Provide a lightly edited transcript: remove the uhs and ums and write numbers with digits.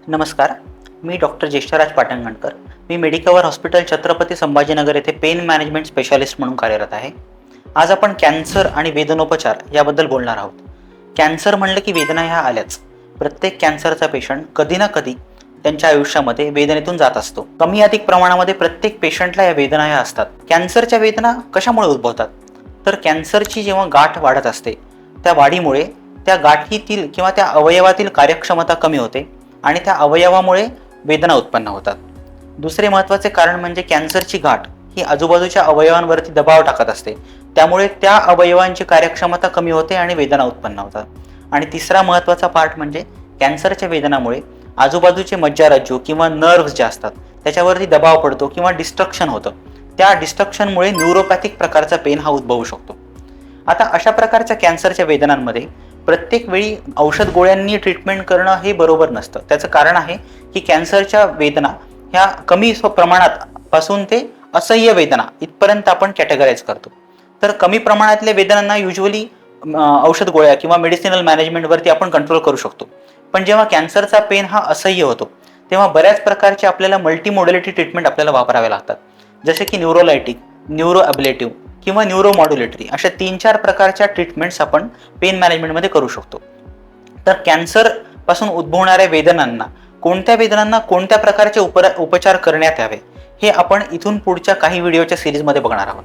नमस्कार, मी डॉक्टर ज्येष्ठराज पाटंगणकर. मी Medicover hospital Chhatrapati Sambhajinagar येथे pen management specialist म्हणून कार्यरत आहे. आज आपण कॅन्सर आणि वेदनोपचार याबद्दल बोलणार आहोत. कॅन्सर म्हणलं की वेदना ह्या आल्याच. प्रत्येक कॅन्सरचा पेशंट कधी ना कधी त्यांच्या आयुष्यामध्ये वेदनेतून जात असतो. कमी अधिक प्रमाणामध्ये प्रत्येक पेशंटला या वेदना ह्या असतात. कॅन्सरच्या वेदना कशामुळे उद्भवतात? तर कॅन्सरची जेव्हा गाठ वाढत असते, त्या वाढीमुळे त्या गाठीतील किंवा त्या अवयवातील कार्यक्षमता कमी होते आणि त्या अवयवामुळे वेदना उत्पन्न होतात. दुसरे महत्त्वाचे कारण म्हणजे कॅन्सरची गाठ ही आजूबाजूच्या अवयवांवरती दबाव टाकत असते. त्यामुळे त्या अवयवांची कार्यक्षमता कमी होते आणि वेदना उत्पन्न होतात. आणि तिसरा महत्त्वाचा पार्ट म्हणजे कॅन्सरच्या वेदनामुळे आजूबाजूचे मज्जारज्जू किंवा नर्व्हज जे असतात त्याच्यावरती दबाव पडतो किंवा डिस्ट्रक्शन होतं. त्या डिस्ट्रक्शनमुळे न्यूरोपॅथिक प्रकारचा पेन हा उद्भवू शकतो. आता अशा प्रकारच्या कॅन्सरच्या वेदनांमध्ये प्रत्येक वेळी औषध गोळ्यांनी ट्रीटमेंट करणं हे बरोबर नसतं. त्याचं कारण आहे की कॅन्सरच्या वेदना ह्या कमी प्रमाणात पासून ते असह्य वेदना इथपर्यंत आपण कॅटेगराईज करतो. तर कमी प्रमाणातल्या वेदनांना युजली औषध गोळ्या किंवा मेडिसिनल मॅनेजमेंटवरती आपण कंट्रोल करू शकतो. पण जेव्हा कॅन्सरचा पेन हा असह्य होतो तेव्हा बऱ्याच प्रकारचे आपल्याला मल्टीमोडॅलिटी ट्रीटमेंट आपल्याला वापरावे लागतात. जसे की न्यूरोलायटिक, न्यूरो ॲब्लेटिव्ह किंवा न्यूरोमॉड्युलेटरी अशा 3-4 प्रकारच्या ट्रीटमेंट्स आपण पेन मॅनेजमेंटमध्ये करू शकतो. तर कॅन्सर पासून उद्भवणाऱ्या वेदनांना कोणत्या प्रकारचे उपचार करण्यात यावे हे आपण इथून पुढच्या काही व्हिडिओच्या सिरीजमध्ये बघणार आहोत.